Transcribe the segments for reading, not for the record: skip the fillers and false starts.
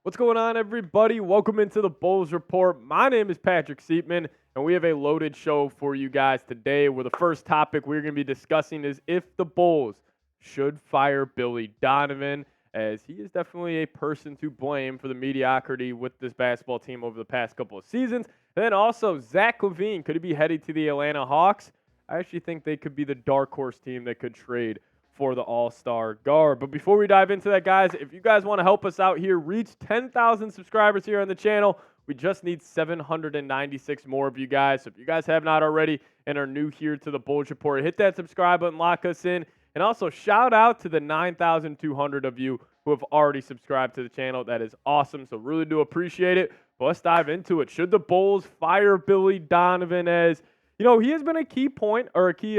What's going on, everybody? Welcome into the Bulls Report. My name is Patrick Siepman, and we have a loaded show for you guys today, where the first topic we're going to be discussing is if the Bulls should fire Billy Donovan, as he is definitely a person to blame for the mediocrity with this basketball team over the past couple of seasons. And then also, Zach LaVine, could he be headed to the Atlanta Hawks? I actually think they could be the dark horse team that could trade for the All-Star guard. But before we dive into that, guys, if you guys want to help us out here, reach 10,000 subscribers here on the channel. We just need 796 more of you guys. So if you guys have not already and are new here to the Bulls Report, hit that subscribe button, lock us in. And also shout out to the 9,200 of you who have already subscribed to the channel. That is awesome. So really do appreciate it. But let's dive into it. Should the Bulls fire Billy Donovan? As he has been a key point or a key,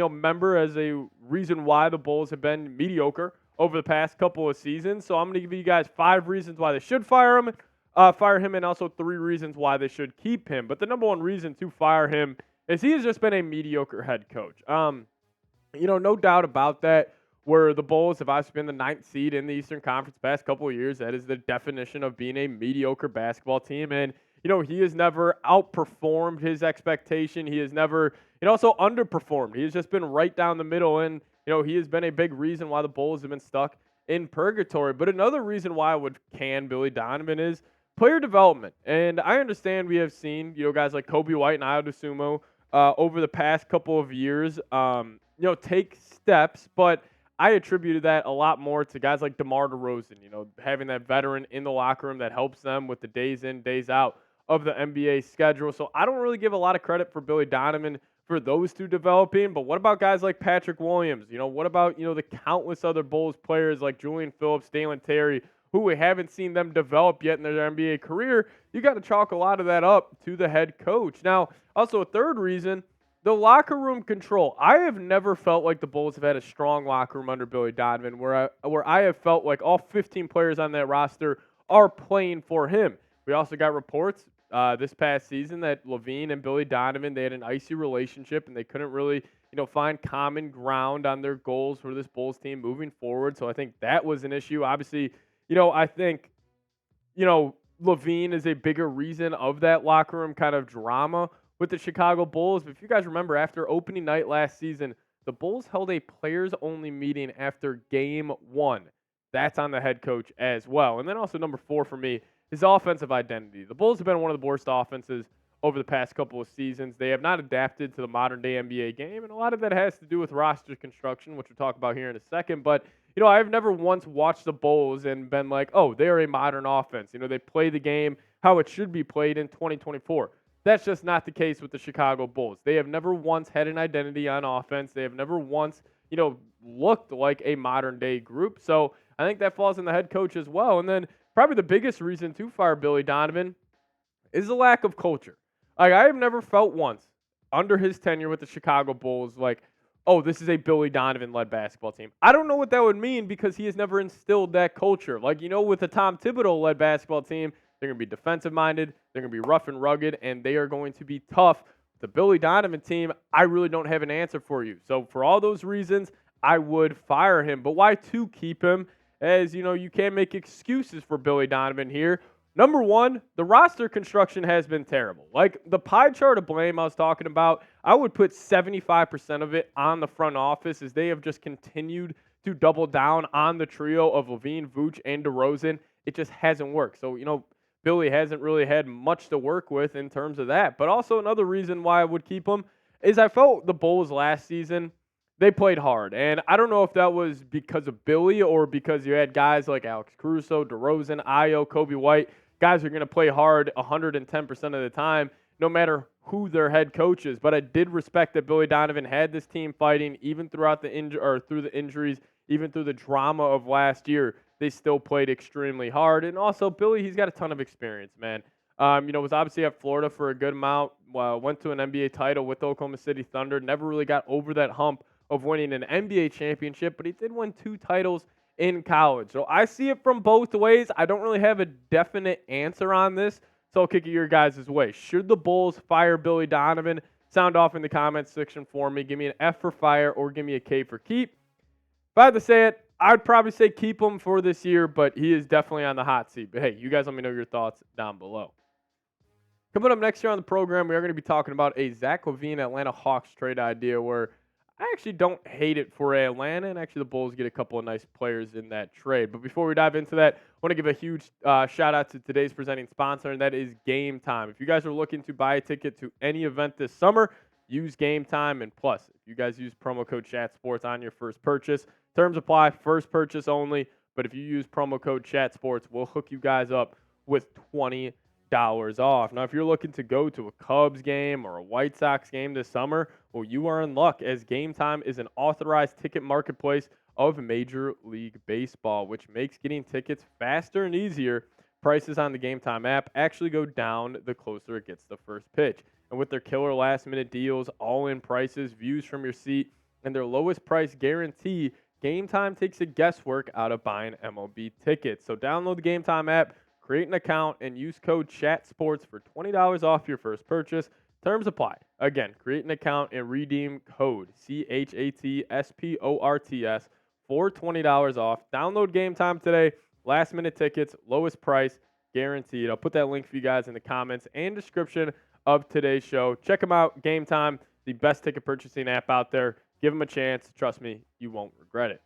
member as a reason why the Bulls have been mediocre over the past couple of seasons. So I'm going to give you guys 5 reasons why they should fire him, and also 3 reasons why they should keep him. But the number one reason to fire him is he has just been a mediocre head coach. No doubt about that. Where the Bulls have obviously been the 9th seed in the Eastern Conference the past couple of years, that is the definition of being a mediocre basketball team. And he has never outperformed his expectation. He has never, also underperformed. He has just been right down the middle. And, he has been a big reason why the Bulls have been stuck in purgatory. But another reason why I would can Billy Donovan is player development. And I understand we have seen, guys like Kobe White and Ayo Dosunmu over the past couple of years, take steps. But I attributed that a lot more to guys like DeMar DeRozan, having that veteran in the locker room that helps them with the days in, days out of the NBA schedule. So I don't really give a lot of credit for Billy Donovan for those two developing. But what about guys like Patrick Williams? What about, the countless other Bulls players like Julian Phillips, Dalen Terry, who we haven't seen them develop yet in their NBA career? You got to chalk a lot of that up to the head coach. Now, also a third reason, the locker room control. I have never felt like the Bulls have had a strong locker room under Billy Donovan, where I have felt like all 15 players on that roster are playing for him. We also got reports this past season that LaVine and Billy Donovan, they had an icy relationship and they couldn't really, find common ground on their goals for this Bulls team moving forward. So I think that was an issue. Obviously, I think, LaVine is a bigger reason of that locker room kind of drama with the Chicago Bulls. But if you guys remember, after opening night last season, the Bulls held a players-only meeting after Game 1. That's on the head coach as well. And then also number 4 for me, his offensive identity. The Bulls have been one of the worst offenses over the past couple of seasons. They have not adapted to the modern-day NBA game, and a lot of that has to do with roster construction, which we'll talk about here in a second. But, I've never once watched the Bulls and been like, oh, they're a modern offense. They play the game how it should be played in 2024. That's just not the case with the Chicago Bulls. They have never once had an identity on offense. They have never once, looked like a modern-day group. So I think that falls on the head coach as well. And then probably the biggest reason to fire Billy Donovan is the lack of culture. Like, I have never felt once under his tenure with the Chicago Bulls like, oh, this is a Billy Donovan-led basketball team. I don't know what that would mean because he has never instilled that culture. Like, with a Tom Thibodeau-led basketball team, they're going to be defensive-minded, they're going to be rough and rugged, and they are going to be tough. The Billy Donovan team, I really don't have an answer for you. So for all those reasons, I would fire him. But why to keep him? As, you can't make excuses for Billy Donovan here. Number one, the roster construction has been terrible. Like, the pie chart of blame I was talking about, I would put 75% of it on the front office, as they have just continued to double down on the trio of LaVine, Vooch, and DeRozan. It just hasn't worked. So, Billy hasn't really had much to work with in terms of that. But also another reason why I would keep him is I felt the Bulls last season, they played hard. And I don't know if that was because of Billy or because you had guys like Alex Caruso, DeRozan, Ayo, Kobe White, guys who are going to play hard 110% of the time, no matter who their head coach is. But I did respect that Billy Donovan had this team fighting even throughout through the injuries, even through the drama of last year. They still played extremely hard. And also, Billy, he's got a ton of experience, man. Was obviously at Florida for a good amount, went to an NBA title with Oklahoma City Thunder, never really got over that hump of winning an NBA championship, but he did win 2 titles in college. So I see it from both ways. I don't really have a definite answer on this, so I'll kick it your guys' way. Should the Bulls fire Billy Donovan? Sound off in the comments section for me. Give me an F for fire or give me a K for keep. If I had to say it, I'd probably say keep him for this year, but he is definitely on the hot seat. But hey, you guys let me know your thoughts down below. Coming up next year on the program, we are going to be talking about a Zach LaVine Atlanta Hawks trade idea where I actually don't hate it for Atlanta, and actually the Bulls get a couple of nice players in that trade. But before we dive into that, I want to give a huge shout out to today's presenting sponsor, and that is Game Time. If you guys are looking to buy a ticket to any event this summer, use Game Time. And plus, if you guys use promo code ChatSports on your first purchase, terms apply, first purchase only. But if you use promo code ChatSports, we'll hook you guys up with $20 off. Now, if you're looking to go to a Cubs game or a White Sox game this summer, well, you are in luck, as Game Time is an authorized ticket marketplace of Major League Baseball, which makes getting tickets faster and easier. Prices on the Game Time app actually go down the closer it gets to first pitch. And with their killer last-minute deals, all-in prices, views from your seat, and their lowest price guarantee, Game Time takes the guesswork out of buying MLB tickets. So download the Game Time app, create an account, and use code CHATSPORTS for $20 off your first purchase. Terms apply. Again, create an account and redeem code CHATSPORTS for $20 off. Download Game Time today. Last-minute tickets, lowest price, guaranteed. I'll put that link for you guys in the comments and description of today's show. Check them out. Game Time, the best ticket purchasing app out there. Give them a chance. Trust me, you won't regret it.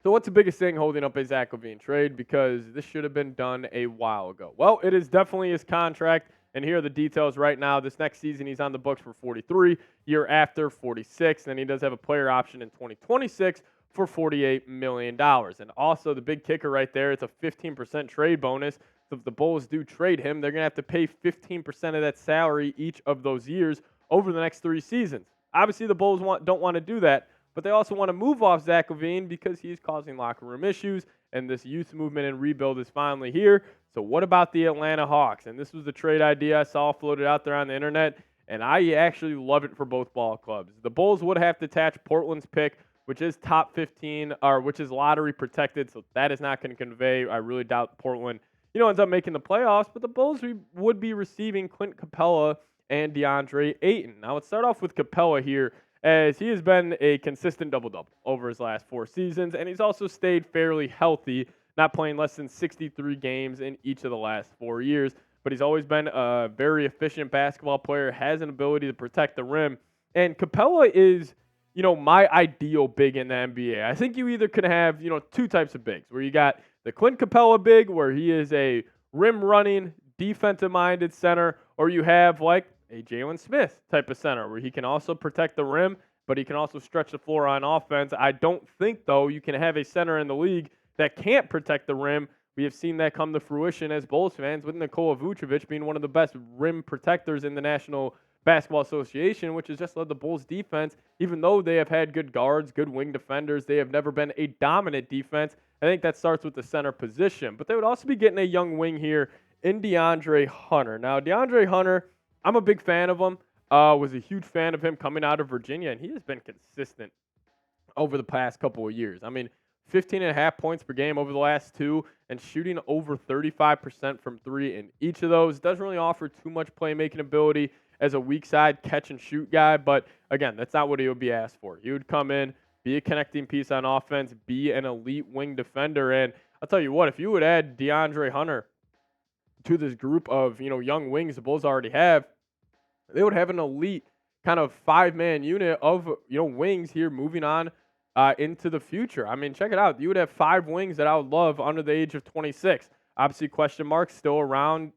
So what's the biggest thing holding up a Zach LaVine trade? Because this should have been done a while ago. Well, it is definitely his contract, and here are the details right now. This next season, he's on the books for 43, year after 46, then he does have a player option in 2026 for $48 million. And also the big kicker right there, it's a 15% trade bonus. So if the Bulls do trade him, they're going to have to pay 15% of that salary each of those years over the next 3 seasons. Obviously, the Bulls don't want to do that, but they also want to move off Zach LaVine because he's causing locker room issues, and this youth movement and rebuild is finally here. So what about the Atlanta Hawks? And this was the trade idea I saw floated out there on the internet, and I actually love it for both ball clubs. The Bulls would have to attach Portland's pick, which is top 15, or which is lottery protected, so that is not going to convey. I really doubt Portland, ends up making the playoffs, but the Bulls would be receiving Clint Capela and DeAndre Ayton. Now, let's start off with Capela here, as he has been a consistent double-double over his last 4 seasons, and he's also stayed fairly healthy, not playing less than 63 games in each of the last 4 years. But he's always been a very efficient basketball player, has an ability to protect the rim. And Capela is, my ideal big in the NBA. I think you either could have, 2 types of bigs, where you got the Clint Capela big, where he is a rim-running, defensive-minded center, or you have, like, a Jalen Smith type of center where he can also protect the rim, but he can also stretch the floor on offense. I don't think, though, you can have a center in the league that can't protect the rim. We have seen that come to fruition as Bulls fans, with Nikola Vucevic being one of the best rim protectors in the National Basketball Association, which has just led the Bulls defense. Even though they have had good guards, good wing defenders, they have never been a dominant defense. I think that starts with the center position. But they would also be getting a young wing here in DeAndre Hunter. Now, DeAndre Hunter, I'm a big fan of him. Was a huge fan of him coming out of Virginia, and he has been consistent over the past couple of years. 15.5 points per game over the last 2, and shooting over 35% from 3 in each of those. Doesn't really offer too much playmaking ability as a weak side catch-and-shoot guy, but again, that's not what he would be asked for. He would come in, be a connecting piece on offense, be an elite wing defender, and I'll tell you what, if you would add DeAndre Hunter to this group of, young wings the Bulls already have, they would have an elite kind of 5-man unit of, wings here moving on into the future. Check it out. You would have 5 wings that I would love under the age of 26. Obviously, question marks still around,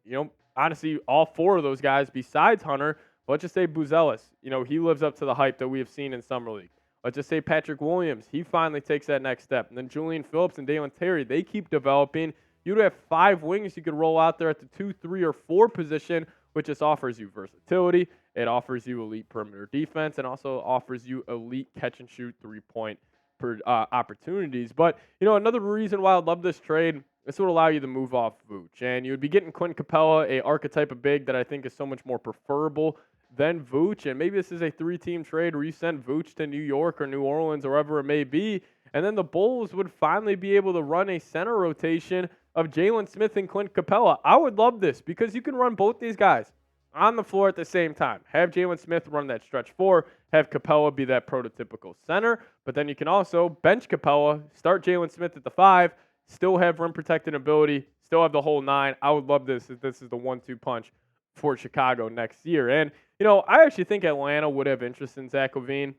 honestly, all 4 of those guys besides Hunter. Let's just say Buzelis, he lives up to the hype that we have seen in Summer League. Let's just say Patrick Williams, he finally takes that next step. And then Julian Phillips and Dalen Terry, they keep developing. You'd have 5 wings you could roll out there at the 2, 3, or 4 position, which just offers you versatility. It offers you elite perimeter defense, and also offers you elite catch-and-shoot 3-point opportunities. But, another reason why I love this trade, this would allow you to move off Vooch. And you would be getting Clint Capela, a archetype of big that I think is so much more preferable than Vooch. And maybe this is a 3-team trade where you send Vooch to New York or New Orleans or wherever it may be, and then the Bulls would finally be able to run a center rotation of Jalen Smith and Clint Capela. I would love this because you can run both these guys on the floor at the same time. Have Jalen Smith run that stretch four, have Capela be that prototypical center, but then you can also bench Capela, start Jalen Smith at the 5, still have rim protecting ability, still have the whole 9. I would love this if this is the 1-2 punch for Chicago next year. And, I actually think Atlanta would have interest in Zach LaVine,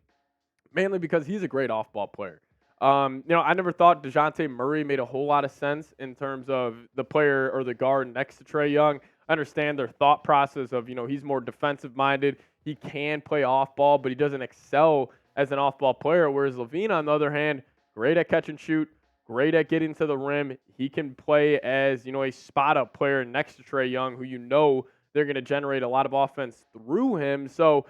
mainly because he's a great off-ball player. I never thought DeJounte Murray made a whole lot of sense in terms of the player or the guard next to Trae Young. I understand their thought process of, he's more defensive-minded. He can play off-ball, but he doesn't excel as an off-ball player, whereas LaVine, on the other hand, great at catch and shoot, great at getting to the rim. He can play as, a spot-up player next to Trae Young, who they're going to generate a lot of offense through him. So,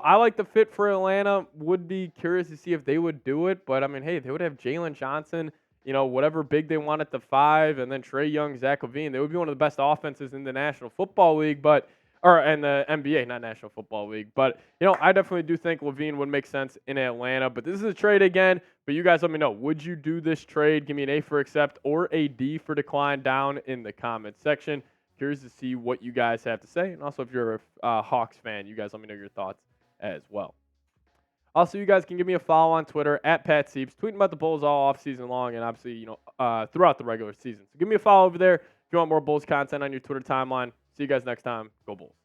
I like the fit for Atlanta. Would be curious to see if they would do it. But, I mean, hey, they would have Jalen Johnson, whatever big they want at the 5, and then Trae Young, Zach LaVine. They would be one of the best offenses in the National Football League, and the NBA, not National Football League. But, I definitely do think LaVine would make sense in Atlanta. But this is a trade again. But you guys let me know. Would you do this trade? Give me an A for accept or a D for decline down in the comments section. Curious to see what you guys have to say. And also, if you're a Hawks fan, you guys let me know your thoughts as well. Also, you guys can give me a follow on Twitter at Pat Sieps, tweeting about the Bulls all off season long and obviously, throughout the regular season. So give me a follow over there if you want more Bulls content on your Twitter timeline. See you guys next time. Go Bulls.